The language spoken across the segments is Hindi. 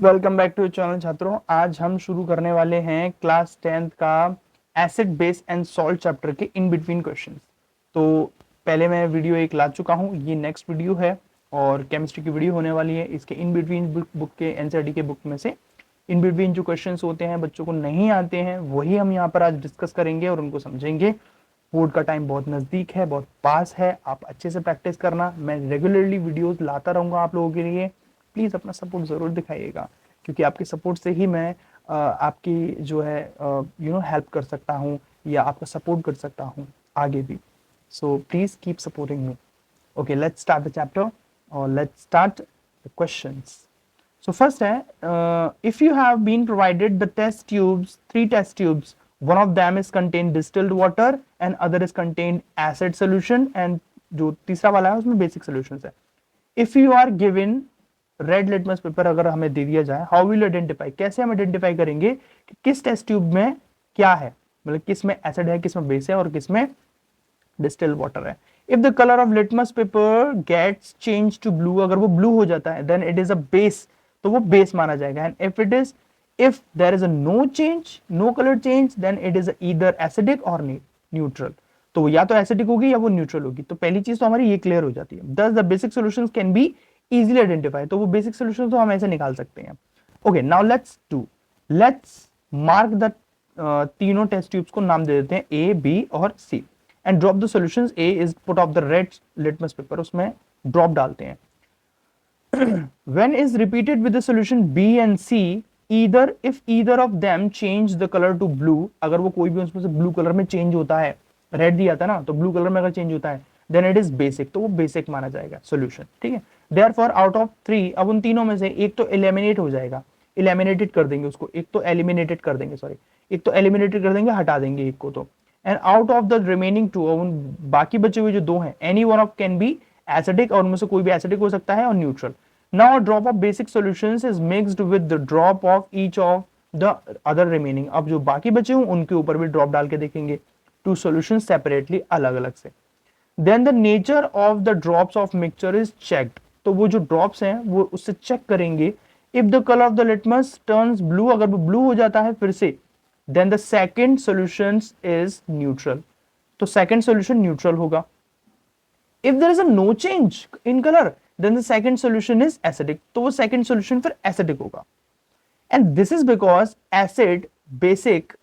वेलकम बैक टू चैनल छात्रों। आज हम शुरू करने वाले हैं क्लास 10th का acid base and salt chapter के इन बिटवीन क्वेश्चंस। तो पहले मैं वीडियो एक ला चुका हूँ, ये नेक्स्ट वीडियो है और केमिस्ट्री की वीडियो होने वाली है। इसके इन बिटवीन बुक के एनसीईआरटी के बुक में से इन बिटवीन जो क्वेश्चंस होते हैं बच्चों को नहीं आते हैं वही हम यहाँ पर आज डिस्कस करेंगे और उनको समझेंगे। बोर्ड का टाइम बहुत नज़दीक है, बहुत पास है, आप अच्छे से प्रैक्टिस करना। मैं रेगुलरली वीडियोस लाता रहूँगा आप लोगों के लिए। प्लीज़ अपना सपोर्ट ज़रूर दिखाइएगा क्योंकि आपके सपोर्ट से ही मैं आपकी जो है हेल्प कर सकता हूँ या आपका सपोर्ट कर सकता हूँ आगे भी। So please keep supporting me. Okay, let's start the chapter और let's start the questions. So first है, if you have been provided the test tubes, 3 test tubes, one of them is contained distilled water and other is contained acid solution and जो तीसरा वाला है उसमें basic solutions है। If you are given red litmus paper अगर हमें दे दिया जाए, how will you identify, कैसे हम identify करेंगे कि किस test tube में क्या है, मतलब किस में acid है, किस में base है और किस में distilled water है। If the color of litmus paper gets changed to blue, अगर वो blue हो जाता है then it is a base, तो वो बेस माना जाएगा। And if there is a no color change then it is either acidic or neutral, तो या तो एसिडिक होगी या वो न्यूट्रल होगी। तो पहली चीज तो हमारी ये क्लियर हो जाती है। दस the basic solutions can be easily identify, तो वो बेसिक सॉल्यूशंस तो हम ऐसे निकाल सकते हैं। Okay, now let's mark the तीनों टेस्ट ट्यूब्स को नाम दे देते हैं ए, बी और C and drop the solutions. A is put off the red litmus paper, उसमें ड्रॉप डालते हैं। When is repeated with the solution B and C, if either of them change the color to blue, अगर वो कोई भी उसमें से ब्लू कलर में चेंज होता है, रेड दिया था ना, तो ब्लू कलर में अगर चेंज होता है then it is basic, तो वो बेसिक माना जाएगा सॉल्यूशन। ठीक है, therefore out of 3, अब उन तीनों में से एक तो एलिमिनेट हो जाएगा, एलिमिनेटेड कर देंगे उसको, एक तो एलिमिनेटेड कर देंगे, सॉरी एक तो एलिमिनेटेड कर देंगे, हटा देंगे एक को तो। And out of the remaining 2, उन बाकी बचे हुए जो 2 हैं, any one of can be acidic, और उनमें से कोई भी एसिडिक हो सकता है और neutral. Now a drop of basic solutions is mixed with the drop of each of the other remaining, अब जो बाकी बचे हों उनके ऊपर भी ड्रॉप डाल के देखेंगे, टू सॉल्यूशंस सेपरेटली, अलग अलग से। Then the nature of the drops of mixture is checked, तो वो जो ड्रॉप्स हैं वो उससे चेक करेंगे। If the color of the litmus turns blue, अगर वो ब्लू हो जाता है फिर से, then the second solution is neutral, तो सेकेंड सोल्यूशन न्यूट्रल होगा। If there is a no change in color, then the second solution is acidic, तो वो second solution फिर acidic होगा। And this is because acid basic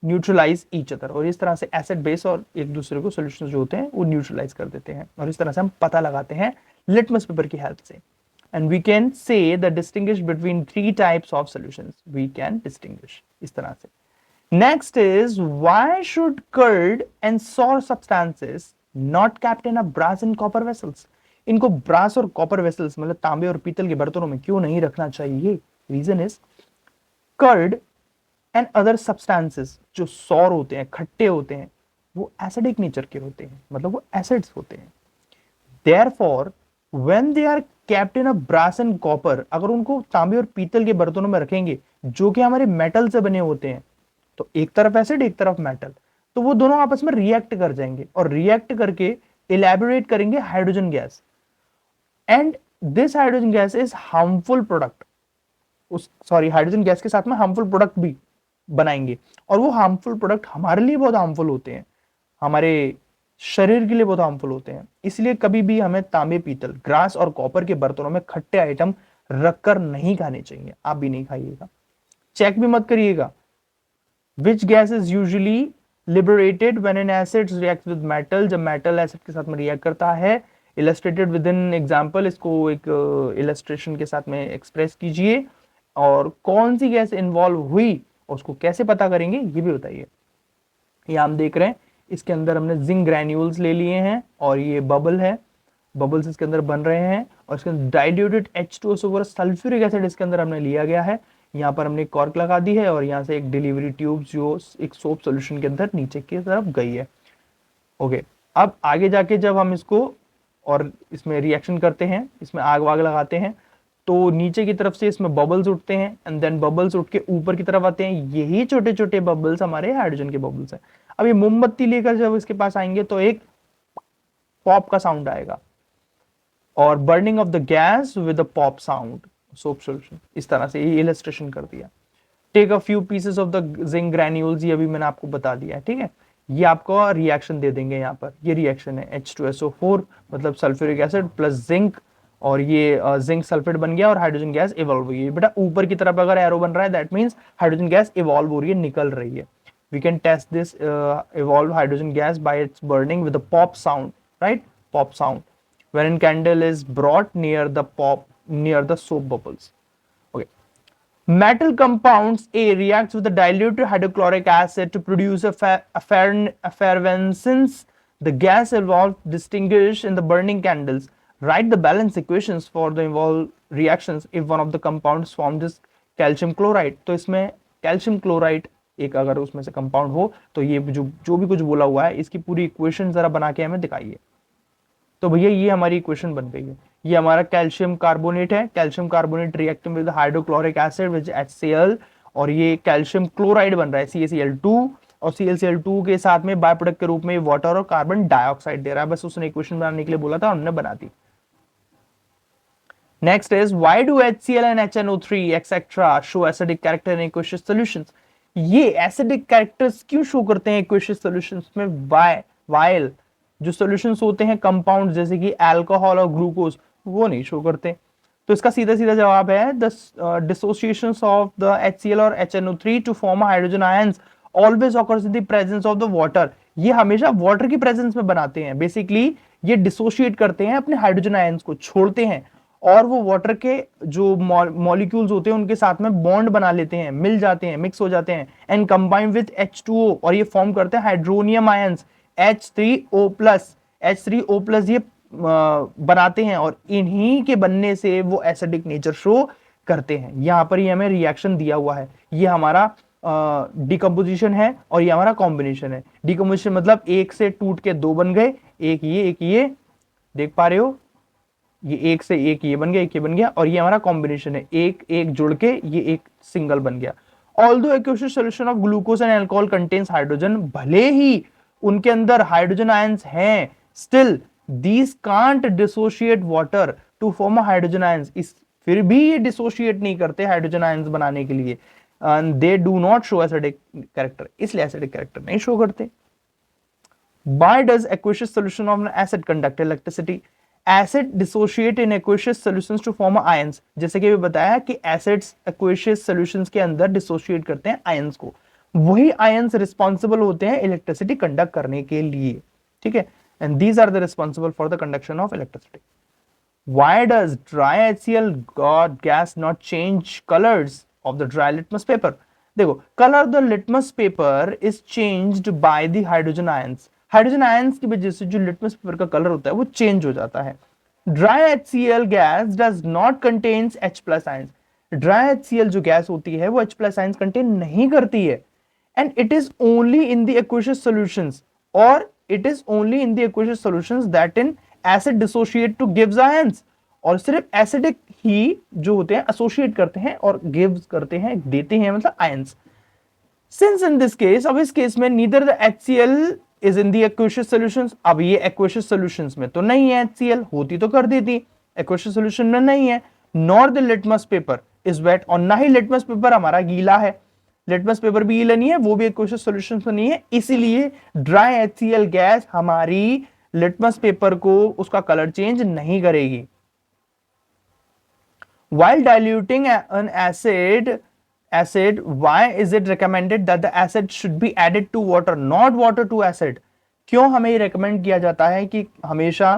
neutralize each other, और इस तरह से acid base और एक दूसरे को solutions जो होते हैं वो neutralize कर देते हैं, और इस तरह से हम पता लगाते हैं litmus paper की help से। And we can say the distinguish between 3 types of solutions, we can distinguish इस तरह से। Next is, why should curd and sour substances not kept in a brass and copper vessels, इनको ब्रास और कॉपर वेसल्स मतलब तांबे और पीतल के बर्तनों में क्यों नहीं रखना चाहिए? Reason is, curd and other substances जो सौर होते हैं, खट्टे होते हैं, वो एसिडिक नेचर के होते हैं, मतलब वो एसिड्स होते हैं। Therefore when they are kept in a brass and copper, अगर उनको तांबे और पीतल के बर्तनों में रखेंगे जो कि हमारे मेटल से बने होते हैं, तो एक तरफ एसिड एक तरफ मेटल, तो वो दोनों आपस में रिएक्ट कर जाएंगे और रिएक्ट करके इलेबोरेट करेंगे hydrogen gas, and this hydrogen gas is harmful product. उस सॉरी हाइड्रोजन गैस के साथ में हार्मफुल प्रोडक्ट भी बनाएंगे, और वो हार्मफुल प्रोडक्ट हमारे लिए बहुत हार्मफुल होते हैं, हमारे शरीर के लिए बहुत हार्मफुल होते हैं। इसलिए कभी भी हमें तांबे पीतल, ग्रास और कॉपर के बर्तनों में खट्टे आइटम रखकर नहीं खाने चाहिए, आप भी नहीं खाइएगा। चेक भी मत करिएगा। Which gas is usually liberated when an acid reacts with metal, जब मेटल एसिड के साथ में रिएक्ट करता है। इलस्ट्रेटेड विद इन एग्जाम्पल, इसको एक इलस्ट्रेशन के साथ में एक्सप्रेस कीजिए, और कौन सी गैस इन्वॉल्व हुई उसको कैसे पता करेंगे ये भी बताइए। ये हम देख रहे हैं, इसके अंदर हमने जिंक ग्रैन्यूल्स ले लिए हैं और ये बबल है, बबल्स इसके अंदर बन रहे हैं, और इसके अंदर डाइल्यूटेड H2SO सल्फ्यूरिक एसिड इसके अंदर हमने लिया गया है। यहाँ पर हमने कॉर्क लगा दी है और यहाँ से एक डिलीवरी ट्यूब जो एक सोप सॉल्यूशन के अंदर नीचे की तरफ गई है। ओके, अब आगे जाके जब हम इसको और इसमें रिएक्शन करते हैं, इसमें आग वाग लगाते हैं, तो नीचे की तरफ से इसमें बबल्स उठते हैं एंड देन बबल्स उठ के ऊपर की तरफ आते हैं। यही छोटे छोटे बबल्स हमारे हाइड्रोजन के बबल्स हैं। अब ये मोमबत्ती लेकर जब इसके पास आएंगे तो एक पॉप का साउंड आएगा, और burning of the gas with a pop sound, soap solution. इस तरह से ये इलस्ट्रेशन कर दिया। Take a few pieces of the zinc granules, ये अभी मैंने आपको बता दिया है, ठीक है। ये आपको रिएक्शन दे देंगे यहाँ पर, ये रिएक्शन है H2SO4 मतलब सल्फ्यूरिक एसिड प्लस जिंक, और ये जिंक सल्फेट बन गया और हाइड्रोजन गैस इवॉल्व हुई है। बेटा ऊपर की तरफ अगर एरो बन रहा है that means hydrogen gas evolve हो रही है, निकल रही है। We can test this evolve hydrogen gas by its burning with a pop sound, right, pop sound when candle is brought near the soap bubbles. Okay. Metal compounds A reacts with the diluted hydrochloric acid to produce effervescence. The gas evolved distinguished in the burning candles. Write the balance equations for the involved reactions if one of the compounds formed is calcium chloride. तो इसमें calcium chloride एक अगर उसमें से कंपाउंड हो तो ये जो भी कुछ बोला हुआ है इसकी पूरी इक्वेशन जरा बना के हमें दिखाइए। तो भैया ये हमारी इक्वेशन बन गई है। ये हमारा कैल्शियम कार्बोनेट है, calcium carbonate reacting with hydrochloric acid which HCl, और ये कैल्शियम क्लोराइड बन रहा है CaCl2, और CaCl2 के साथ में बाय प्रोडक्ट के रूप में वाटर और कार्बन डाइऑक्साइड दे रहा है। बस उसने इक्वेशन बनाने के लिए बोला था, उन्होंने बना दी। Next is why do HCl and HNO3 etcetera show acidic character in aqueous solutions. ये एसिडिक कैरेक्टर्स क्यों शो करते हैं एक्वेशियस सॉल्यूशंस में? वाइल जो सॉल्यूशंस होते हैं कंपाउंड जैसे कि अल्कोहल और ग्लूकोज वो नहीं शो करते। तो इसका सीधा सीधा जवाब है the dissociations of the HCl और HNO3 to form hydrogen ions always occurs in the presence of the water. ये हमेशा वाटर की प्रेजेंस में बनाते हैं। बेसिकली ये डिसोशिएट करते हैं, अपने हाइड्रोजन आयंस को छोड़ते हैं और वो वाटर के जो मॉलिक्यूल्स होते हैं उनके साथ में बॉन्ड बना लेते हैं, मिल जाते हैं, मिक्स हो जाते हैं एंड कंबाइन विद H2O, और ये फॉर्म करते हैं हाइड्रोनियम आयंस H3O+। ये बनाते हैं और इन्हीं के बनने से वो एसिडिक नेचर शो करते हैं। यहां पर ये हमें रिएक्शन दिया हुआ है, ये हमारा डिकम्पोजिशन है और ये हमारा कॉम्बिनेशन है। डिकम्पोजिशन मतलब एक से टूट के दो बन गए, एक ये देख पा रहे हो, ये एक से एक ये बन गया, एक ये बन गया, और ये हमारा कॉम्बिनेशन है, एक एक जुड़ के ये एक सिंगल बन गया। Although aqueous solution of glucose and alcohol contains hydrogen, भले ही उनके अंदर हाइड्रोजन आयंस हैं, still these can't dissociate water to form hydrogen ions. इस फिर भी ये डिसोशिएट नहीं करते हाइड्रोजन आयंस बनाने के लिए, and they do not show acidic character, इसलिए एसिडिक कैरेक्टर नहीं शो करते। Why does aqueous solution of an acid conduct electricity? Acid dissociate in aqueous solutions to form ions। जैसे कि बताया कि acids aqueous solutions के अंदर dissociate करते हैं ions को, वही ions responsible होते हैं electricity conduct करने के लिए, ठीक है, and these are the responsible for the conduction of electricity। Why does dry HCl gas not change colors of the dry litmus paper? देखो, color of the litmus paper is changed by the hydrogen ions। Hydrogen ions की वजह से जो लिटमस पेपर का कलर होता है वो चेंज हो जाता है। Dry HCl gas does not contains H+ ions. Dry HCl जो गैस होती है वो H+ आयंस कंटेन नहीं करती है, and it is only in the aqueous solutions, और it is only in the aqueous solutions that in acid dissociate to gives ions. और सिर्फ एसिडिक ही जो होते हैं एसोसिएट करते हैं और गिव्स करते हैं, देते हैं मतलब ions. Since in this case, अब इस केस में neither the HCl is in the aqueous solutions. अब ये एक्वेशियस सॉल्यूशंस में तो नहीं है HCl, होती तो कर देती, एक्वेशियस सॉल्यूशन में नहीं है। Nor the litmus paper is wet, और ना ही लिटमस पेपर हमारा गीला है, लिटमस पेपर भी गीला नहीं है, वो भी एक्वेशियस सॉल्यूशंस में नहीं है, इसीलिए ड्राई HCl गैस हमारी लिटमस पेपर को उसका कलर चेंज नहीं करेगी। While diluting an acid, why is it recommended that the acid should be added to water, not water to acid? क्यों हमें ये recommend किया जाता है कि हमेशा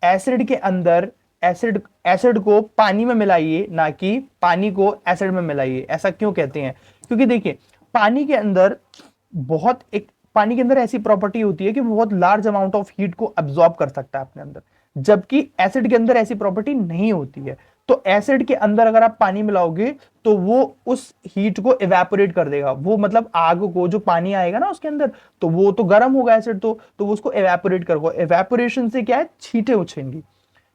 एसिड के अंदर एसिड को पानी में मिलाइए, ना कि पानी को एसिड में मिलाइए। ऐसा क्यों कहते हैं? क्योंकि देखिए पानी के अंदर पानी के अंदर ऐसी प्रॉपर्टी होती है कि वो बहुत लार्ज अमाउंट ऑफ हीट को अब्सॉर्ब कर सकता है अपने अंदर, जबकि एसिड के अंदर ऐसी प्रॉपर्टी नहीं होती है। तो एसिड के अंदर अगर आप पानी मिलाओगे तो वो उस हीट को इवेपोरेट कर देगा, वो मतलब आग को, जो पानी आएगा ना उसके अंदर, तो वो तो गर्म होगा एसिड, तो वो उसको इवेपोरेट करेगा। इवेपोरेशन से क्या है, छींटे उछेंगी,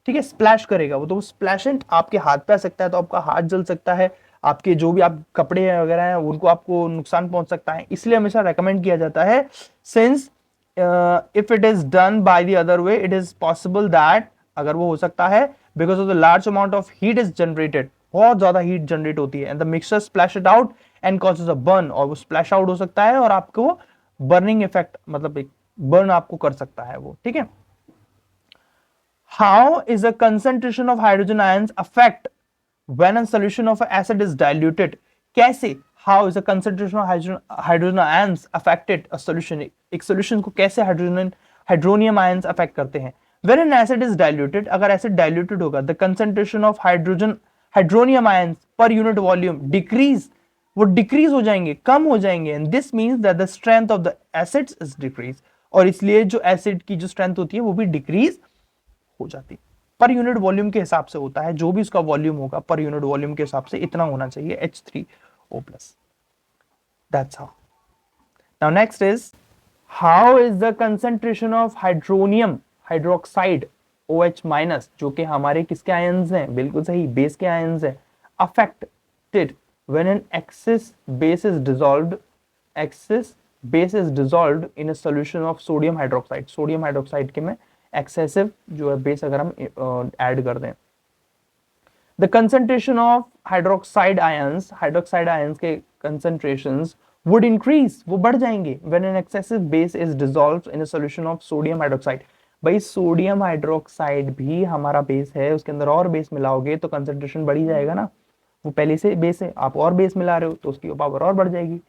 ठीक है, स्प्लैश करेगा वो, तो स्प्लैशेंट आपके हाथ पे आ सकता है, तो आपका हाथ जल सकता है, आपके जो भी आप कपड़े वगैरह हैं उनको आपको नुकसान पहुंच सकता है। इसलिए हमेशा रेकमेंड किया जाता है, since if it is done by the other way, it is possible that, अगर वो हो सकता है, because of the large amount of heat is generated, बहुत ज्यादा हीट जनरेट होती है, and the mixture splash it out and causes a burn, और वो स्प्लैश आउट हो सकता है और आपको बर्निंग इफेक्ट, मतलब एक बर्न आपको कर सकता है वो, ठीक है। How is the concentration of hydrogen ions affect when a solution of an acid is diluted? कैसे? how is the concentration of hydrogen ions affected a solution? एक solution को कैसे hydronium ions affect करते हैं? when an acid is diluted, अगर acid diluted होगा, the concentration of hydronium ions per unit volume decrease, वो decrease हो जाएंगे, कम हो जाएंगे, and this means that the strength of the acids is decrease, और इसलिए जो acid की जो strength होती है वो भी decrease हो जाती है। पर यूनिट वॉल्यूम के हिसाब से होता है, जो भी उसका वॉल्यूम होगा पर यूनिट वॉल्यूम के हिसाब से इतना होना चाहिए H3O+। That's how. Now next is how is the concentration of hydronium hydroxide OH- जो कि हमारे किसके आयंस हैं? बिल्कुल सही, बेस के आयंस हैं। Affected when an excess base is dissolved, excess base is dissolved in a solution of sodium hydroxide, sodium hydroxide के में एक्सेसिव जो है बेस अगर हम ऐड कर दें। The concentration of hydroxide ions के कंसेंट्रेशंस वुड इंक्रीज, वो बढ़ जाएंगे when an excessive base is dissolved in a solution of sodium hydroxide. भाई सोडियम हाइड्रोक्साइड भी हमारा बेस है, उसके अंदर और बेस मिलाओगे तो कंसेंट्रेशन बढ़ ही जाएगा ना, वो पहले से बेस है, आप और बेस मिला रहे हो तो उसकी पावर और बढ़ जाएगी।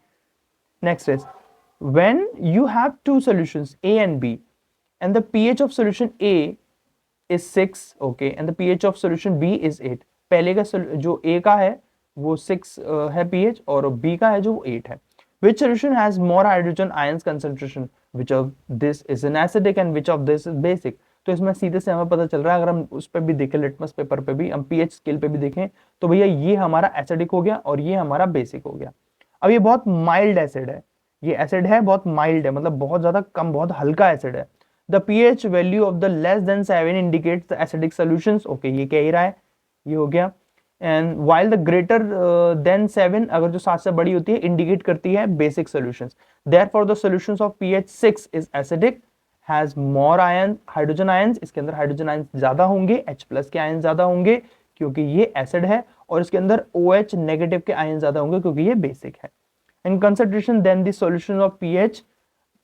Next is when you have two solutions A and B and the pH of solution A is 6, okay, and the pH of solution B is 8। पहले का जो A का है वो 6 है pH और B का है जो 8 है। Which solution has more hydrogen ions concentration? Which of this is an acidic and which of this is basic? तो इसमें सीधे से हमें पता चल रहा है, अगर हम उस पर भी देखें, लिटमस पेपर पे भी, हम pH स्केल पे भी देखें तो भैया ये हमारा एसिडिक हो गया और ये हमारा बेसिक हो गया। अब ये बहुत माइल्ड एसिड है, ये एसिड है बहुत माइल्ड है, मतलब बहुत ज्यादा कम, बहुत हल्का एसिड है। The pH value of the less than 7 indicates the acidic solutions, okay, ये कह ही रहा है, ये हो गया। And while the greater than 7, अगर जो 7 से बड़ी होती है, इंडिकेट करती है basic solutions। Therefore the solutions of pH 6 is acidic, has more ion hydrogen ions, इसके अंदर हाइड्रोजन आयंस ज्यादा होंगे, H+ के आयन ज्यादा होंगे क्योंकि ये एसिड है, और इसके अंदर OH नेगेटिव के आयन ज्यादा होंगे क्योंकि ये बेसिक है। And concentration then the solution of pH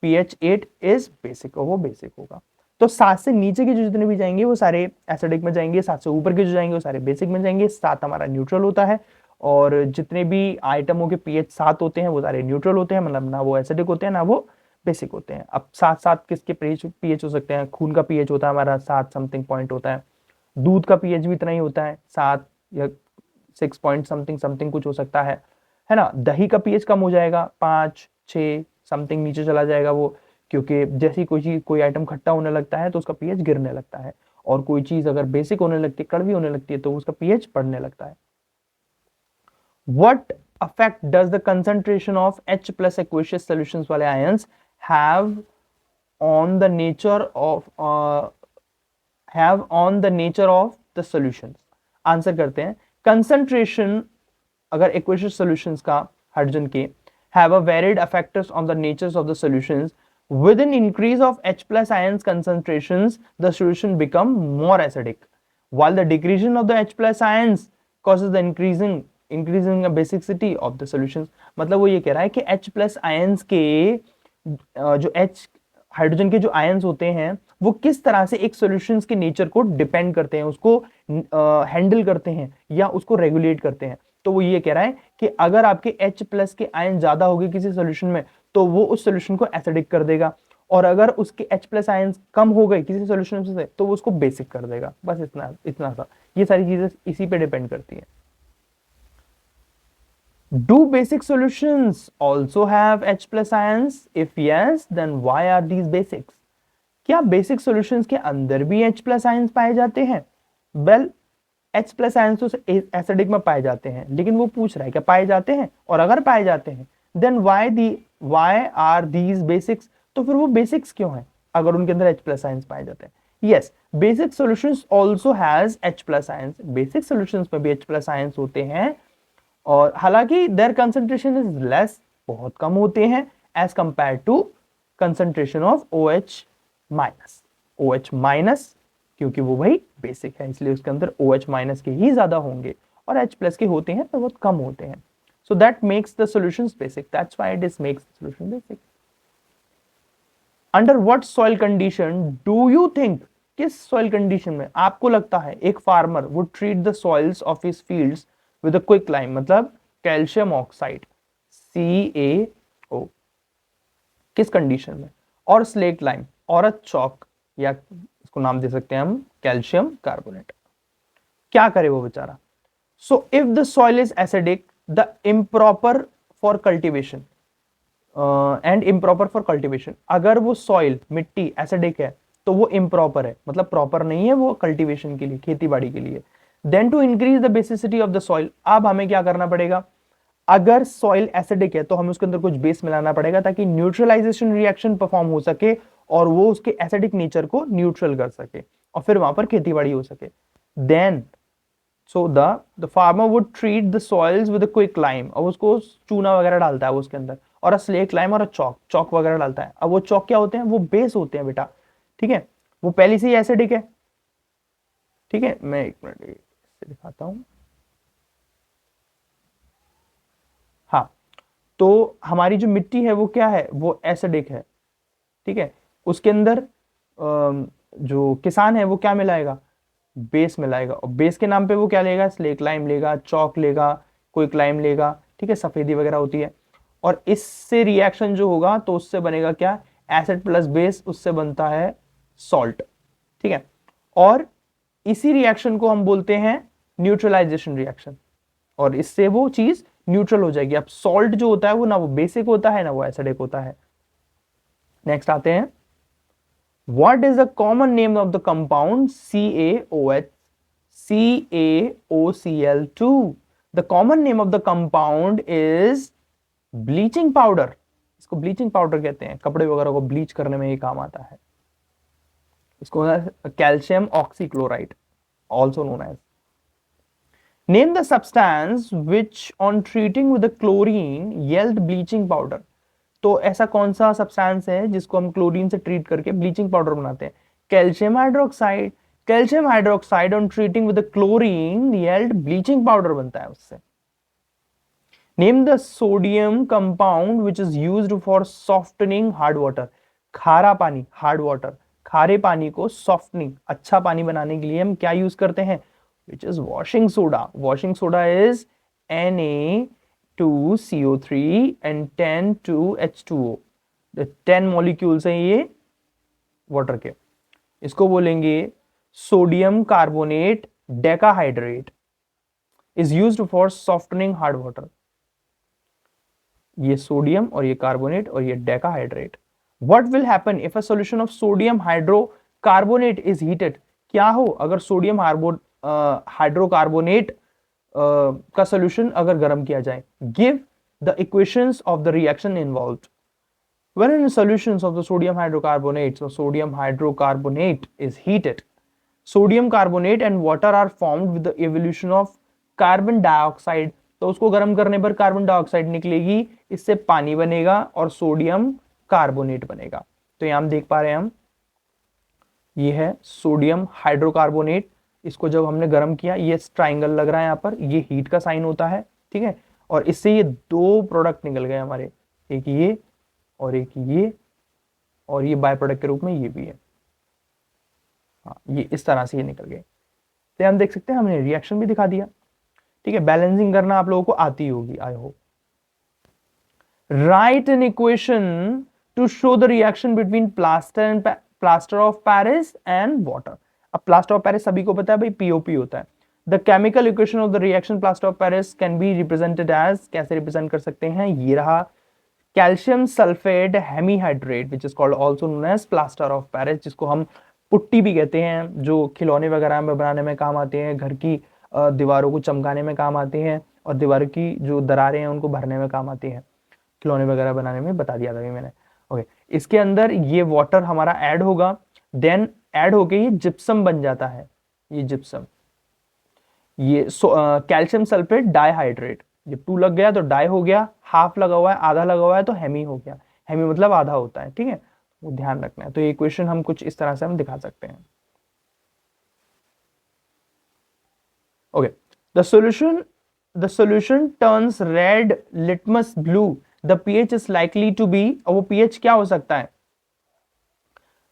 8 is basic, वो बेसिक होगा। तो 7 से नीचे के जो जितने भी जाएंगे वो सारे एसिडिक में जाएंगे, 7 से ऊपर के जो जाएंगे वो सारे बेसिक में जाएंगे। 7 हमारा न्यूट्रल होता है, और जितने भी आइटमों के pH 7 होते हैं वो सारे न्यूट्रल होते हैं, मतलब ना वो एसिडिक होते हैं ना वो बेसिक होते हैं। अब 7 किसके pH हो सकते हैं? खून का pH होता है हमारा 7 समथिंग पॉइंट होता है, दूध का pH भी इतना ही होता है 7 या 6 पॉइंट समथिंग समथिंग कुछ हो सकता है ना। दही का pH कम हो जाएगा, 5 6 समथिंग नीचे चला जाएगा वो, क्योंकि जैसी कोई आइटम खट्टा होने लगता है तो उसका pH गिरने लगता है, और कोई चीज अगर बेसिक होने लगती है, कड़वी होने लगती है, तो उसका pH बढ़ने लगता है। What effect does the concentration of H+ aqueous solutions वाले ions have on the nature of the solutions? Answer करते हैं। कंसंट्रेशन अगर aqueous solutions का हाइड्रोजन के have a varied effects on the natures of the solutions. With an increase of H+ ions concentrations, the solution become more acidic, while the decrease of the H+ ions causes the increasing basicity of the solutions। मतलब वो ये कह रहा है कि H+ ions के जो H हाइड्रोजन के जो आयंस होते हैं वो किस तरह से एक सॉल्यूशंस के नेचर को डिपेंड करते हैं, उसको हैंडल करते हैं या उसको रेगुलेट करते हैं। तो वो ये कह रहा है कि अगर आपके H+ के आयन ज्यादा हो गए किसी सॉल्यूशन में तो वो उस सॉल्यूशन को एसिडिक कर देगा, और अगर उसके H+ आयन कम हो गए किसी सॉल्यूशन से तो वो उसको बेसिक कर देगा। बस इतना सा, ये सारी चीजें इसी पे डिपेंड करती है। Do basic solutions also have H+ ions? If yes, then why are these basics? क्या बेसिक सॉल्यूशंस के अंदर भी H+ आयंस पाए जाते हैं? वेल H+ आयंस तो एसिडिक में पाए जाते हैं, लेकिन वो पूछ रहा है क्या पाए जाते हैं, और अगर पाए जाते हैं then why are these basics? तो फिर वो बेसिक्स क्यों हैं अगर उनके अंदर H+ आयंस पाए जाते हैं? Yes, basic solutions also has H+ ions, basic solutions में भी H+ आयंस होते हैं, और हालांकि देयर कंसंट्रेशन इज लेस, बहुत कम होते हैं as compare to concentration of OH-। OH- क्योंकि वो भाई बेसिक है, इसलिए उसके अंदर OH माइनस के ही ज्यादा होंगे और H प्लस के होते हैं तो बहुत कम होते हैं. So that makes the solutions basic. That's why it is makes the solution basic. Under what soil condition do you think, किस soil condition में आपको लगता है एक farmer would treat the soils of his fields with a quick lime, मतलब कैल्शियम ऑक्साइड CaO, किस कंडीशन में, और स्लेट लाइम और अ चौक, या इसको नाम दे सकते हैं हम कैल्शियम कार्बोनेट. क्या करे वो बेचारा. So if the soil is acidic, the improper for cultivation and improper for cultivation, अगर वो सॉइल मिट्टी एसिडिक है तो वो इम्प्रॉपर है, मतलब प्रॉपर नहीं है वो कल्टीवेशन के लिए, खेती बाड़ी के लिए. Then to increase the basicity of the soil, अब हमें क्या करना पड़ेगा, अगर सॉइल एसिडिक है तो हमें उसके अंदर कुछ बेस मिलाना पड़ेगा ताकि न्यूट्रलाइजेशन रिएक्शन परफॉर्म हो सके और वो उसके एसिडिक नेचर को न्यूट्रल कर सके और फिर वहां पर खेती बाड़ी हो सके. Then so the farmer would treat the soils with a quick lime, अब उसको चूना वगैरह डालता है वो उसके अंदर, और स्लेट लाइम और चौक वगैरह डालता है. अब वो चौक क्या होते हैं, वो बेस होते हैं बेटा, ठीक है, वो पहले से ही एसिडिक है. ठीक है, मैं एक मिनट दिखाता हूं. हाँ, तो हमारी जो मिट्टी है वो क्या है, वो एसिडिक है. ठीक है, उसके अंदर जो किसान है वो क्या मिलाएगा, बेस मिलाएगा, और बेस के नाम पे वो क्या लेगा, स्लेट लाइम लेगा, चौक लेगा, क्विक लाइम लेगा. ठीक है, सफेदी वगैरह होती है, और इससे रिएक्शन जो होगा तो उससे बनेगा क्या, एसिड प्लस बेस, उससे बनता है सॉल्ट. ठीक है, और इसी रिएक्शन को हम बोलते हैं न्यूट्रलाइजेशन रिएक्शन, और इससे वो चीज न्यूट्रल हो जाएगी. अब सॉल्ट जो होता है वो ना वो बेसिक होता है ना वो एसिडिक होता है. नेक्स्ट आते हैं, what is the common name of the compound CaOCl2? The common name of the compound is bleaching powder. इसको ब्लीचिंग पाउडर कहते हैं, कपड़े वगैरह को ब्लीच करने में ये काम आता है. इसको calcium oxychloride also known as. Name the substance which on treating with the chlorine yield bleaching powder. तो ऐसा कौन सा सब्सटेंस है जिसको हम क्लोरीन से ट्रीट करके ब्लीचिंग पाउडर बनाते हैं, calcium hydroxide. Calcium hydroxide on treating with chlorine yield bleaching powder बनता है उससे. Name the sodium compound which is used for softening hard water. खारा पानी, हार्ड वाटर, खारे पानी को सॉफ्टनिंग, अच्छा पानी बनाने के लिए हम क्या यूज करते हैं, which is washing soda. Washing soda is Na2CO3 and 10-2H2O. The 10 molecules हैं ये वाटर के. इसको बोलेंगे sodium carbonate decahydrate, is used for softening hard water. ये सोडियम और ये कार्बोनेट और ये decahydrate. What will happen if a solution of sodium hydrocarbonate is heated. क्या हो अगर सोडियम हाइड्रोकार्बोनेट का सॉल्यूशन अगर गर्म किया जाए. Give the equations of the reaction involved. When in solutions of the sodium hydrocarbonate, so sodium hydrocarbonate is heated, sodium carbonate and water are formed with the evolution of carbon dioxide. तो उसको गर्म करने पर कार्बन डाइऑक्साइड निकलेगी, इससे पानी बनेगा और सोडियम कार्बोनेट बनेगा. तो यहां हम देख पा रहे हैं हम, ये है सोडियम हाइड्रोकार्बोनेट. इसको जब हमने गर्म किया, ये ट्राइंगल लग रहा है यहाँ पर, ये हीट का साइन होता है. ठीक है, और इससे ये दो प्रोडक्ट निकल गए हमारे, एक ये और एक ये, और ये बाय प्रोडक्ट के रूप में ये भी है. हाँ, ये इस तरह से ये निकल गए. तो हम देख सकते हैं हमने रिएक्शन भी दिखा दिया. ठीक है, बैलेंसिंग करना आप लोगों को आती होगी, I hope. Write an equation to show the reaction between plaster of Paris and water. अब प्लास्टर ऑफ पेरिस सभी को पता है भाई, पीओपी होता है. The chemical equation of the reaction plaster of Paris can be represented as, कैसे रिप्रेजेंट कर सकते हैं, ये रहा calcium sulphate hemihydrate which is called also known as plaster of Paris, जिसको हम पुट्टी भी कहते हैं, जो खिलौने वगैरह में बनाने में काम आते हैं, घर की दीवारों को चमकाने में काम आते हैं, और दीवारों की जो दरारें हैं उनको भरने में काम आती हैं, खिलौने वगैरह बनाने में बता दिया था अभी मैंने. ओके, इसके अंदर ये वाटर हमारा ऐड होगा, देन ऐड होके ये जिप्सम बन जाता है. ये जिप्सम, ये कैल्शियम सल्फेट डाइहाइड्रेट, जब 2 लग गया तो डाई हो गया, हाफ लगा हुआ है, आधा लगा हुआ है तो हेमी हो गया. हेमी मतलब आधा होता है. ठीक है, वो ध्यान रखना है. तो ये इक्वेशन हम कुछ इस तरह से हम दिखा सकते हैं. Okay. The solution turns red litmus blue. The pH is likely to be, और वो pH क्या हो सकता है?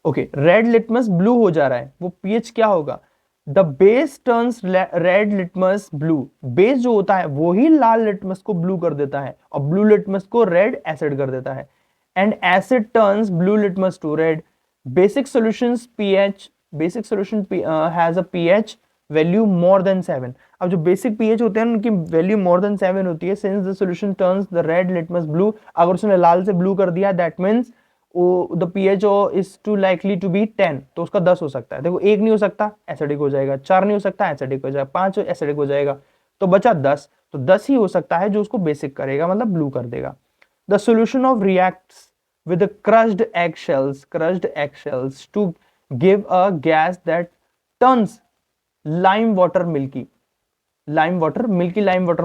ओके, रेड लिटमस ब्लू हो जा रहा है, वो पीएच क्या होगा? The base turns red litmus blue, base जो होता है वो ही लाल लिटमस को ब्लू कर देता है और ब्लू लिटमस को रेड एसिड कर देता है, and acid turns blue litmus to red. Basic solutions pH, basic solution has a pH value more than 7. अब जो बेसिक पीएच होते हैं उनकी वैल्यू मोर देन 7 होती है. Since the solution turns the red litmus blue, अगर उसने लाल से ब्लू कर दिया that means the pH is to likely to be 10, तो उसका 10 हो सकता है. देखो, 1 नहीं हो सकता, एसिडिक हो जाएगा. 4 नहीं हो सकता, एसिडिक हो जाएगा. 5 एसिडिक हो जाएगा, तो बचा 10. तो 10 ही हो सकता है जो उसको बेसिक करेगा, मतलब ब्लू कर देगा. The solution of reacts with the crushed eggshells to give a gas that turns lime water milky. lime water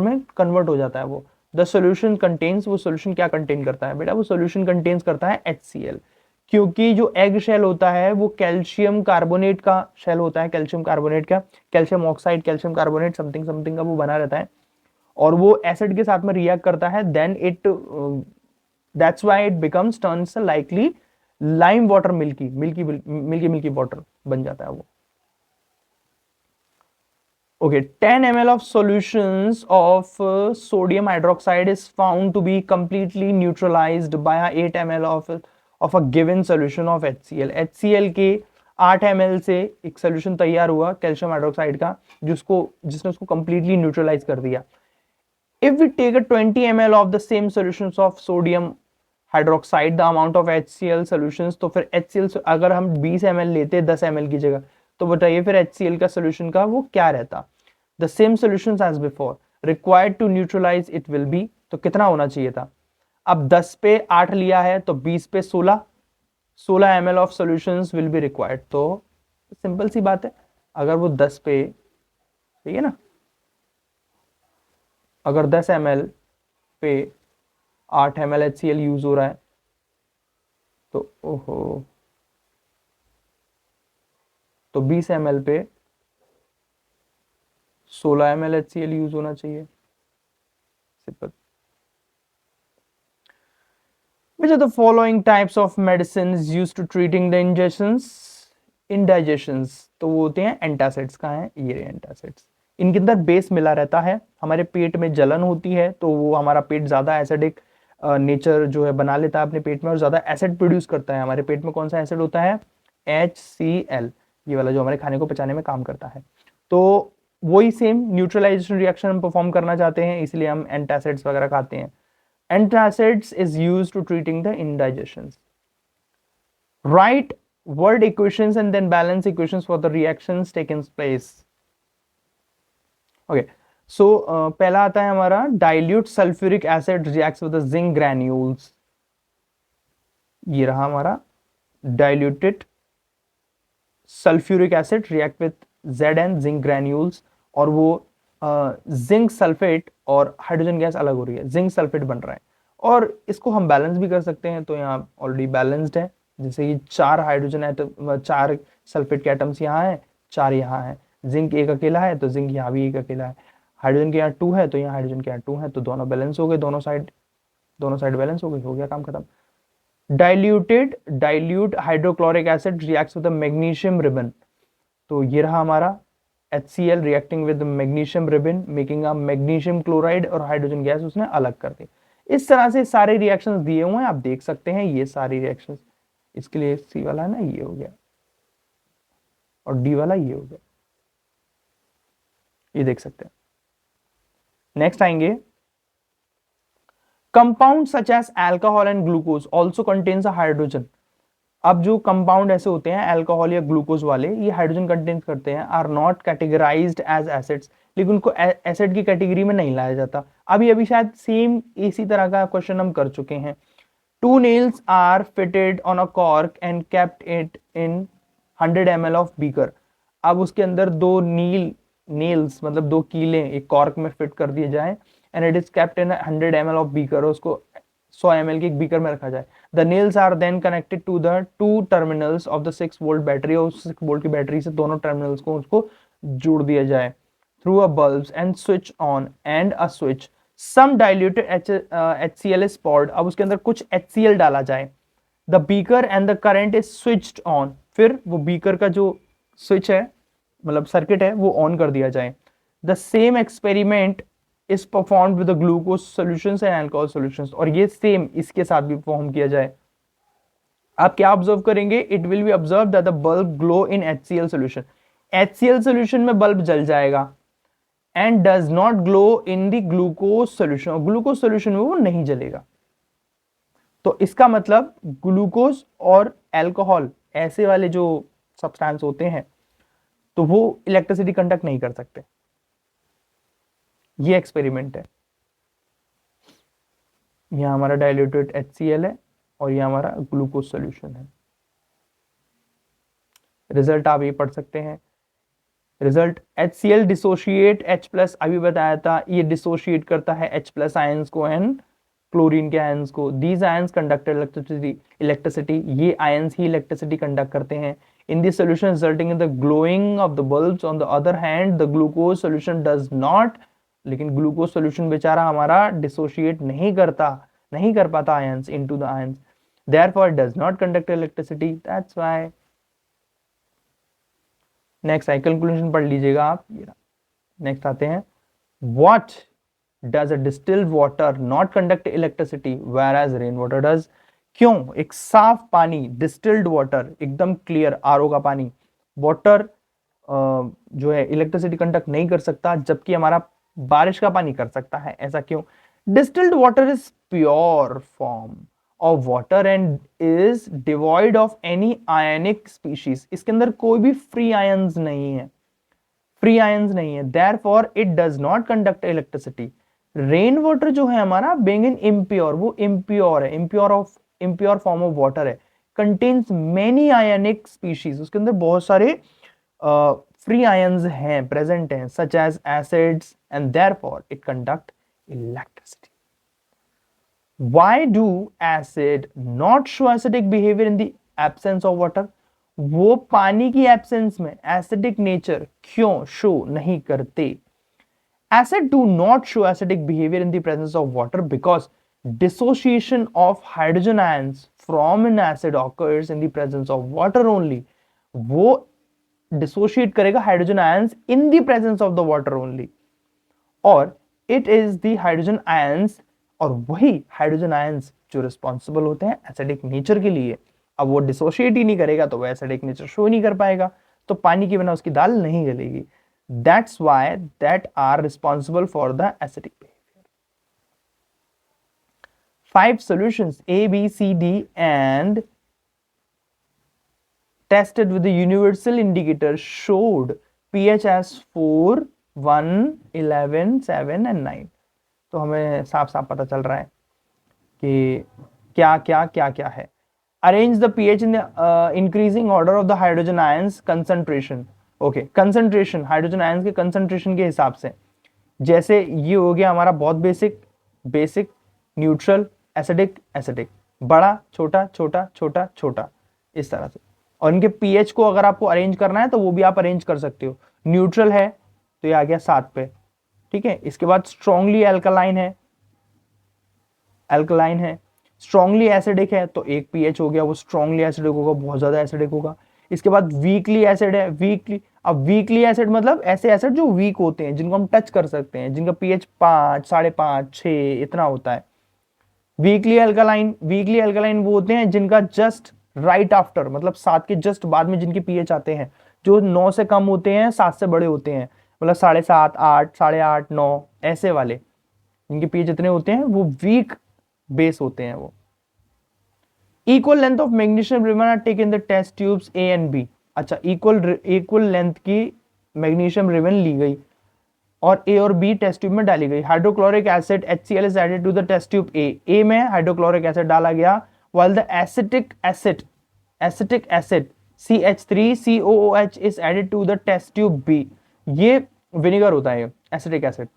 में कन्वर्ट हो जाता है वो. द सोल्यूशन कंटेन्स, वो सोल्यूशन क्या कंटेन करता है बेटा? वो सोल्यूशन कंटेन्स करता है HCl, क्योंकि जो एग शेल होता है वो कैल्शियम कार्बोनेट का शेल होता है, कैल्शियम कार्बोनेट का, calcium oxide, calcium carbonate something something का वो बना रहता है, और वो एसिड के साथ में रिएक्ट करता है. Then it, that's why it becomes turns likely lime water milky water बन जाता है वो. Okay, 10 ml of solutions of sodium hydroxide is found to be completely neutralized by 8 ml of a given solution of HCl. HCl के 8 ml से एक solution तैयार हुआ कैल्शियम हाइड्रोक्साइड का, जिसने उसको completely neutralize कर दिया. If we take a 20 ml of the same solutions of sodium hydroxide, the amount of HCl solutions, तो फिर HCl अगर हम 20 ml लेते 10 ml की जगह, तो बताइए फिर HCl का सोल्यूशन का वो क्या रहता? The same solutions as before, required to neutralize it will be, तो कितना होना चाहिए था? अब 10 पे 8 लिया है तो 20 पे 16 ml of solutions will be required. तो सिंपल सी बात है, अगर वो 10 पे, ठीक है ना, अगर 10 ml पे 8 ml HCl यूज हो रहा है तो ओहो, तो 20 ml पे 16 ml HCl यूज होना चाहिए. Simple. Which are the following types of medicines used to treating the indigestions? तो वो होते हैं एंटासिड्स. कहाँ है ये एंटासिड्स? इनके अंदर बेस मिला रहता है, हमारे पेट में जलन होती है तो वो हमारा पेट ज्यादा एसिडिक नेचर जो है बना लेता है अपने पेट में और ज्यादा एसिड प्रोड्यूस करता है. हमारे पेट में कौन सा एसिड होता है? HCl, ये वाला जो हमारे खाने को पचाने में काम करता है. तो वही सेम न्यूट्रलाइजेशन रिएक्शन हम परफॉर्म करना चाहते हैं, इसलिए हम एंटासिड्स वगैरह खाते हैं. Antacids is used to treating the indigestions. Write word equations and then balance equations for the reactions taking place. Okay, so पहला आता है हमारा dilute sulfuric acid reacts with the zinc granules. ये रहा हमारा diluted sulfuric acid react with Zn zinc granules, और वो जिंक सल्फेट और हाइड्रोजन गैस अलग हो रही है, जिंक सल्फेट बन रहा है. और इसको हम बैलेंस भी कर सकते हैं, तो यहाँ ऑलरेडी बैलेंस्ड है, जैसे कि 4 हाइड्रोजन एटम, 4 सल्फेट के एटम्स यहाँ है, 4 यहाँ है. जिंक एक अकेला है तो जिंक यहाँ भी एक अकेला है. हाइड्रोजन के यहाँ 2 है तो यहाँ हाइड्रोजन के यहाँ 2 है, तो दोनों बैलेंस हो गए, दोनों साइड बैलेंस हो गई, हो गया काम खत्म. Dilute hydrochloric acid reacts with magnesium ribbon. तो ये रहा हमारा HCl reacting with magnesium ribbon making a magnesium chloride, और हाइड्रोजन गैस उसने अलग कर दी. इस तरह से सारे रिएक्शंस दिए हुए हैं, आप देख सकते हैं ये सारी रिएक्शंस. इसके लिए C वाला है ना, ये हो गया, और D वाला ये हो गया, ये देख सकते हैं. नेक्स्ट आएंगे, compound such as alcohol and glucose also contains a hydrogen. अब जो कंपाउंड ऐसे होते हैं अल्कोहल या ग्लूकोज वाले, ये हाइड्रोजन कंटेन करते हैं, are not categorized as acids, लेकिन उनको एसिड की कैटेगरी में नहीं लाया जाता. अभी शायद सेम इसी तरह का क्वेश्चन हम कर चुके हैं. 2 nails are fitted on a cork and kept it in 100 ml of beaker. अब उसके अंदर 2 नेल्स मतलब 2 कीले एक कॉर्क में फिट कर दिए जाए, and it is kept in 100 ml of beaker, उसको 100 ml के एक बीकर में रखा जाए. The nails are then connected to the 2 terminals of the 6 volt battery, और 6 वोल्ट की बैटरी से दोनों टर्मिनल्स को उसको जोड़ दिया जाए. through a bulb and switch on and a switch, some diluted HCl is poured. अब उसके अंदर कुछ HCl डाला जाए. The beaker and the current is switched on. फिर वो beaker का जो switch है, मतलब सर्किट है, वो ऑन कर दिया जाए. The same experiment is performed with the glucose solutions and alcohol solutions. और ये सेम इसके साथ भी परफॉर्म किया जाए. आप क्या ऑब्जर्व करेंगे? It will be observe that the bulb glow in HCl solution. HCl solution में बल्ब जल जाएगा and does not glow in the glucose solution. Glucose solution में वो नहीं जलेगा. तो इसका मतलब ग्लूकोज और अल्कोहल ऐसे वाले जो सब्सटेंस होते हैं तो वो इलेक्ट्रिसिटी कंडक्ट नहीं कर सकते. ये एक्सपेरिमेंट है. यहां हमारा डाइल्यूटेड HCl है और ये हमारा ग्लूकोज सोल्यूशन है. रिजल्ट आप ये पढ़ सकते हैं. रिजल्ट HCl डिसोशिएट H+, अभी बताया था, ये डिसोशिएट करता है H+ आयंस को एंड क्लोरीन के आयंस को. These ions conduct electricity. ये आयंस ही इलेक्ट्रिसिटी कंडक्ट करते हैं. In this solution resulting in the glowing of the bulbs. On the other hand the glucose solution does not. लेकिन ग्लूकोज सॉल्यूशन बेचारा हमारा डिसोशिएट नहीं कर पाता ions into the ions. Therefore it does not conduct electricity. That's why. Next cycle conclusion पढ़ लीजिएगा आप. नेक्स्ट आते हैं. What does a distilled water not conduct electricity whereas rain water does? क्यों एक साफ पानी, डिस्टिल्ड वाटर, एकदम क्लियर आरओ का पानी, वाटर जो है इलेक्ट्रिसिटी कंडक्ट नहीं कर सकता, जबकि हमारा बारिश का पानी कर सकता है? ऐसा क्यों? Distilled water is pure form of water and is devoid of any ionic species. इसके अंदर कोई भी free ions नहीं है. Therefore it does not conduct electricity. Rain water जो है हमारा being in impure, वो impure है, impure form of water है, contains many ionic species. उसके अंदर बहुत सारे free ions हैं, present हैं, such as acids, and therefore it conduct electricity. Why do acid not show acidic behavior in the absence of water? वो पानी की एब्सेंस में एसिडिक नेचर क्यों शो नहीं करते? Acid do not show acidic behavior in the presence of water because dissociation of hydrogen ions from an acid occurs in the presence of water only. वो dissociate करेगा hydrogen ions in the presence of the water only. और it is the hydrogen ions, और वही हाइड्रोजन आयंस जो रिस्पॉन्सिबल होते हैं एसिडिक नेचर के लिए. अब वो डिसोशिएट ही नहीं करेगा तो वो एसिडिक नेचर शो नहीं कर पाएगा, तो पानी के बिना उसकी दाल नहीं गलेगी. That's why that are responsible for the acidic behaviour. 5 solutions A, B, C, D and tested with the universal indicator showed pH as 4, 1, 11, 7 and 9. तो हमें साफ साफ पता चल रहा है कि क्या क्या है. Arrange the pH in the increasing order of the hydrogen ions concentration. Okay, concentration hydrogen ions के कंसंट्रेशन के हिसाब से. जैसे ये हो गया हमारा बहुत बेसिक, न्यूट्रल, एसिडिक, बड़ा, छोटा, इस तरह से. और इनके पीएच को अगर आपको अरेंज करना है तो वो भी आप अरेंज कर सकते हो. न्यूट्रल है तो ये आ गया 7 पे, ठीक है. इसके बाद स्ट्रॉन्गली अल्कलाइन है, स्ट्रॉन्गली एसिडिक है तो एक पीएच हो गया, वो स्ट्रॉन्गली एसिडिक होगा, बहुत ज्यादा एसिडिक होगा. इसके बाद वीकली एसिड है. अब वीकली एसिड मतलब ऐसे एसिड जो वीक होते हैं, जिनको हम टच कर सकते हैं, जिनका पीएच 5, 5.5, 6 इतना होता है. वीकली अल्कलाइन वो होते हैं जिनका जस्ट राइट आफ्टर, मतलब 7 के जस्ट बाद में जिनके पीएच आते हैं, जो 9 से कम होते हैं, 7 से बड़े होते हैं, मतलब 7.5, 8, 8.5, 9 ऐसे वाले जिनके पीएच इतने होते हैं वो वीक बेस होते हैं. वो equal length of magnesium ribbon are taken the test tubes A and B. अच्छा, इक्वल लेंथ की मैग्नीशियम रिबन ली गई और ए और बी टेस्ट ट्यूब में डाली गई. Hydrochloric acid HCl is added to the test tube A में हाइड्रोक्लोरिक एसिड डाला गया, while the acetic acid CH3COOH is added to the test tube B. ये विनेगर होता है, acetic acid.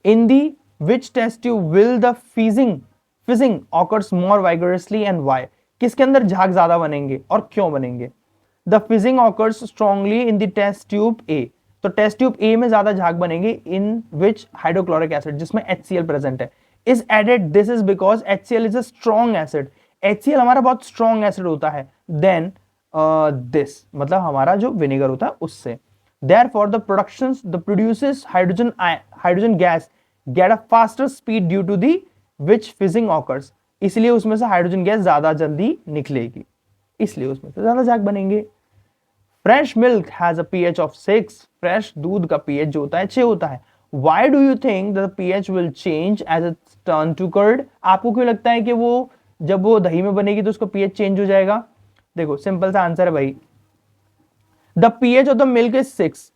In the which test tube will the fizzing occurs more vigorously and why? किसके अंदर झाग ज्यादा बनेंगे और क्यों बनेंगे? The fizzing occurs strongly in the test tube A. तो टेस्ट ट्यूब ए में ज्यादा झाग बनेंगे इन विच हाइड्रोक्लोरिक एसिड, जिसमें HCl प्रेजेंट है, is added. This is because HCl इज अ स्ट्रॉन्ग एसिड। HCl हमारा बहुत स्ट्रॉन्ग एसिड होता है देन दिस, मतलब हमारा जो विनेगर होता है उससे। Therefore, the produces hydrogen gas get a faster speed due to the which fizzing occurs। इसलिए उसमें से हाइड्रोजन गैस ज्यादा जल्दी निकलेगी, इसलिए उसमें से ज्यादा झाग बनेंगे। Fresh milk has a pH of 6। Fresh दूध का pH जो होता है 6 होता है। Why do you think the pH will change as it turn to curd? आपको क्यों लगता है कि वो जब वो दही में बनेगी तो उसका pH चेंज हो जाएगा? देखो सिंपल सा आंसर है भाई, the pH of the milk is 6।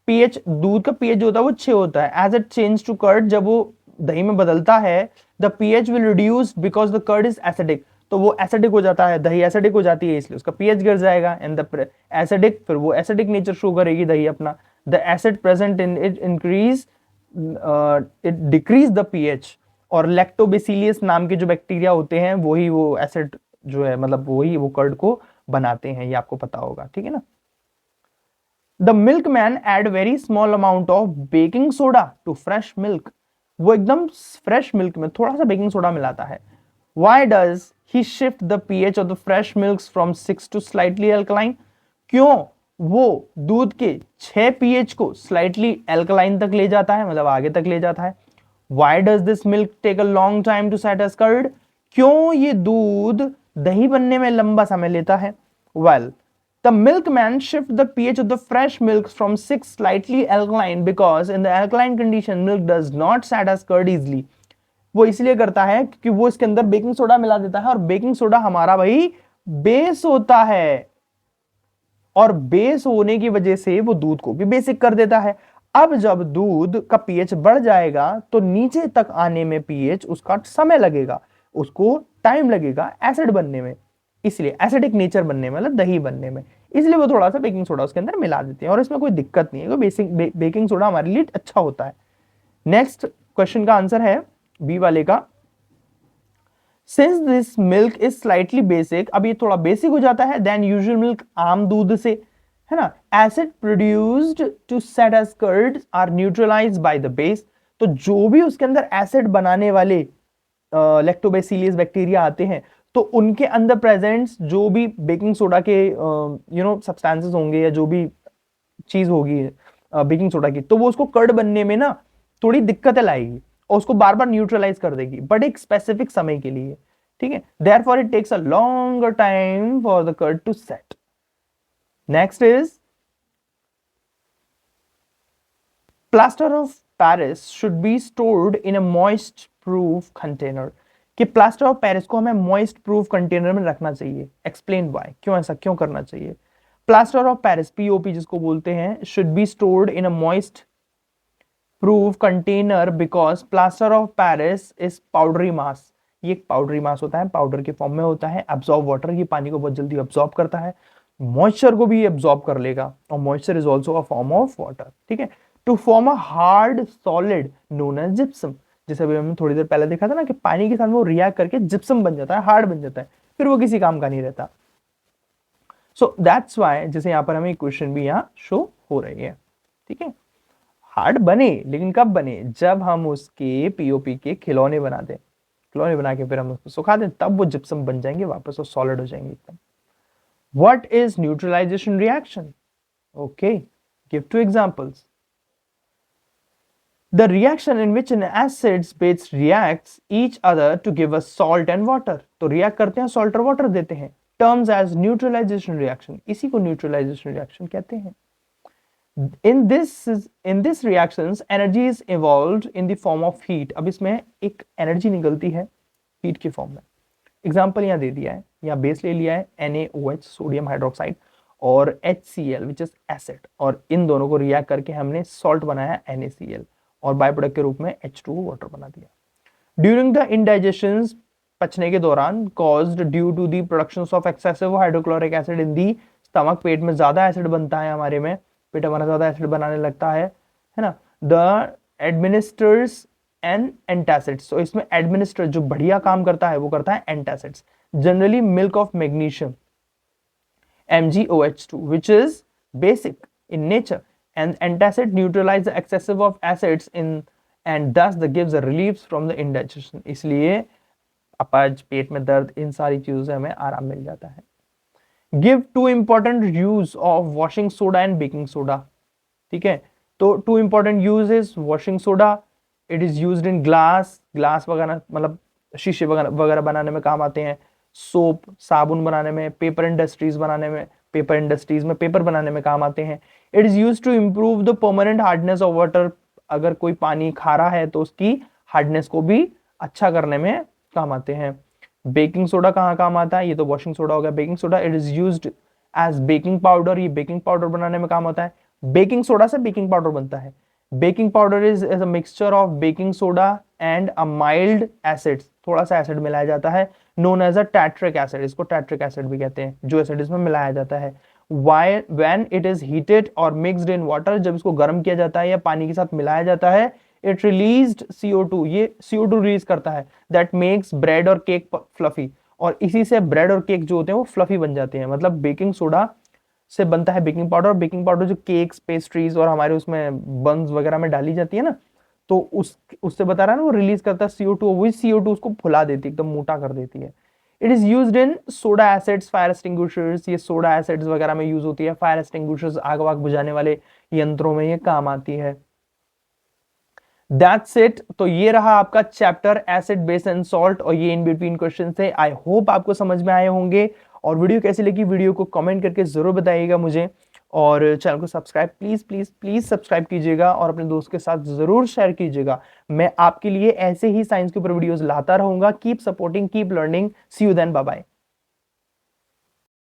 pH दूध का pH जो होता है वो 6 होता है। As it change to curd, जब वो दही में बदलता है, the pH will reduce because the curd is acidic. तो वो एसिडिक हो जाता है, दही एसिडिक हो जाती है, इसलिए उसका pH गिर जाएगा। एंड द एसिडिक, फिर वो एसिडिक नेचर शो करेगी दही अपना। The acid present in it increase it decrease the pH। और लैक्टोबैसिलियस नाम के जो बैक्टीरिया होते हैं वही वो एसिड जो है, मतलब वही वो कर्ड को बनाते हैं, ये आपको पता होगा, ठीक है ना। The milkman add very small amount of baking soda to fresh milk। वो एकदम फ्रेश मिल्क में थोड़ा सा बेकिंग सोडा मिलाता है। Why does he shift the pH of the fresh milks from 6 to slightly alkaline? क्यों वो दूध के 6 pH को slightly alkaline तक ले जाता है, मतलब आगे तक ले जाता है। Why does this milk take a long time to set as curd? क्यों ये दूध दही बनने में लंबा समय लेता है? Well, the milkman shifts the pH of the fresh milk from 6 slightly alkaline because in the alkaline condition milk does not set as curd easily। वो इसलिए करता है क्योंकि वो इसके अंदर बेकिंग सोडा मिला देता है, और बेकिंग सोडा हमारा भाई बेस होता है, और बेस होने की वजह से वो दूध को भी बेसिक कर देता है। अब जब दूध का pH बढ़ जाएगा तो नीचे तक आने में pH उसका समय लगेगा, उसको टाइम लगेगा एसिड बनने में, इसलिए एसिडिक नेचर बनने में, मतलब दही बनने में, इसलिए वो थोड़ा सा बेकिंग सोडा उसके अंदर मिला देते हैं, और इसमें कोई दिक्कत नहीं है, बेसिक बेकिंग सोडा हमारे लिए अच्छा होता है। नेक्स्ट क्वेश्चन का आंसर है बी वाले का, since this milk is slightly basic, अब ये थोड़ा बेसिक हो जाता है देन यूजुअल मिल्क, आम दूध से, है ना। Acid produced to set as curd are neutralized by the base. तो जो भी उसके अंदर एसिड बनाने वाले लैक्टोबैसिलियस बैक्टीरिया आते हैं, तो उनके अंदर प्रेजेंट्स जो भी बेकिंग सोडा के सब्सटेंसेस होंगे, या जो भी चीज होगी बेकिंग सोडा की, तो वो उसको कर्ड बनने में ना थोड़ी दिक्कतें लाएगी, और उसको बार बार न्यूट्रलाइज कर देगी, बट एक स्पेसिफिक समय के लिए, ठीक है। Therefore it takes a longer time for the curd to set. Next is plaster of Paris should be stored in a moist proof container. कि प्लास्टर ऑफ पेरिस को हमें मॉइस्ट प्रूफ कंटेनर में रखना चाहिए। एक्सप्लेन व्हाई, क्यों ऐसा क्यों करना चाहिए। प्लास्टर ऑफ पेरिस, पीओपी जिसको बोलते हैं, should be stored in a moist proof container because plaster of Paris is powdery mass. ये एक पाउडरी मास होता है, पाउडर के फॉर्म में होता है, एब्जॉर्ब वाटर, ये पानी को बहुत जल्दी एब्जॉर्ब करता है, मॉइस्चर को भी एब्जॉर्ब कर लेगा, और moisture is also a form of water, ठीक है। To form a hard solid known as gypsum, जैसे अभी हमने थोड़ी देर पहले देखा था ना कि पानी के साथ वो रिएक्ट करके जिप्सम बन जाता है, हार्ड बन जाता है, फिर वो किसी काम का नहीं रहता। सो दैट्स व्हाई, जैसे यहाँ पर हमें क्वेश्चन भी यहाँ शो हो रही है, ठीक है। हार्ड बने, लेकिन कब बने, जब हम उसके पीओपी के खिलौने बना दें, खिलौने बना के फिर हम उसको सुखा दें, तब वो जिप्सम बन जाएंगे वापस, वो सॉलिड हो जाएंगे एकदम। What is neutralization reaction? Okay, give 2 examples. The reaction in which an acid base reacts each other to give us salt and water। तो react करते हैं, salt और water देते हैं, terms as neutralization reaction, इसी को neutralization reaction कहते हैं। In this reactions energy is evolved in the form of heat। अब इसमें एक energy निकलती है heat के फॉर्म में। एग्जाम्पल यहाँ दे दिया है, यहाँ बेस ले लिया है NaOH सोडियम हाइड्रोक्साइड, और HCl विच इज एसिड, और इन दोनों को रिएक्ट करके हमने सॉल्ट बनाया NaCl, और बाय प्रोडक्ट के रूप में H2O वाटर बना दिया। ड्यूरिंग द इंडाइजेशन, पचने के दौरान, caused due to the production of excessive hydrochloric acid in the stomach, पेट में ज्यादा एसिड बनता है हमारे में, पेट हमारा ज्यादा एसिड बनाने लगता है ना। द एडमिनिस्टर्स एंड एंटासिड्स, तो इसमें एडमिनिस्टर जो बढ़िया काम करता है वो करता है antacids, generally milk of magnesium MgOH2 which is basic in nature, and antacid neutralize the excessive of acids in and thus the gives the relief from the indigestion। इसलिए अपच, पेट में दर्द, इन सारी चीजों से हमें आराम मिल जाता है। Give two important use of washing soda and baking soda. ठीक है, तो two important use is washing soda, it is used in glass वगैरह, मतलब शीशे वगैरह बनाने में काम आते हैं। सोप, साबुन बनाने में, पेपर इंडस्ट्रीज में पेपर बनाने में काम आते हैं। It is used to improve the permanent hardness of water. अगर कोई पानी खारा है तो उसकी हार्डनेस को भी अच्छा करने में काम आते हैं। बेकिंग सोडा कहाँ काम आता है? ये तो वॉशिंग सोडा हो गया। Baking soda it is used as baking powder, ये बेकिंग पाउडर बनाने में काम आता है। बेकिंग सोडा से बेकिंग पाउडर बनता है। Baking powder is a mixture of baking soda and a mild acid, थोड़ा सा एसिड मिलाया जाता है, known as a tartaric acid, इसको टैट्रिक एसिड भी कहते हैं, जो एसिड इसमें मिलाया जाता है। व्हेन इट इज हीटेड और मिक्सड इन वाटर, जब इसको गर्म किया जाता है या पानी के साथ मिलाया जाता है, इट रिलीज्ड CO2, ये CO2 रिलीज करता है, दैट मेक्स ब्रेड और केक फ्लफी, और इसी से ब्रेड और केक जो होते हैं वो फ्लफी बन जाते हैं। मतलब बेकिंग सोडा से बनता है बेकिंग पाउडर, बेकिंग पाउडर जो केक्स, पेस्ट्रीज और हमारे उसमें बंस वगैरह में डाली जाती है ना, तो उससे बता रहा है ना, वो रिलीज करता है CO2, वही CO2 उसको फुला देती है, एकदम मोटा कर देती है। It is used in soda acids, fire extinguishers, ये सोडा एसिड्स वगैरह में यूज होती है। फायर एक्सटिंग्विशर्स, आग वाग बुझाने वाले यंत्रों में ये काम आती है। That's it. तो ये रहा आपका chapter acid, base and salt, और ये इन बिटवीन क्वेश्चन थे। आई होप आपको समझ में आए होंगे। और वीडियो कैसी लगी, वीडियो को कमेंट करके जरूर बताइएगा मुझे, और चैनल को subscribe please please please subscribe कीजिएगा और अपने दोस्त के साथ जरूर शेयर कीजिएगा। मैं आपके लिए ऐसे ही साइंस के ऊपर वीडियोस लाता रहूंगा। Keep supporting, keep learning. See you then, bye bye.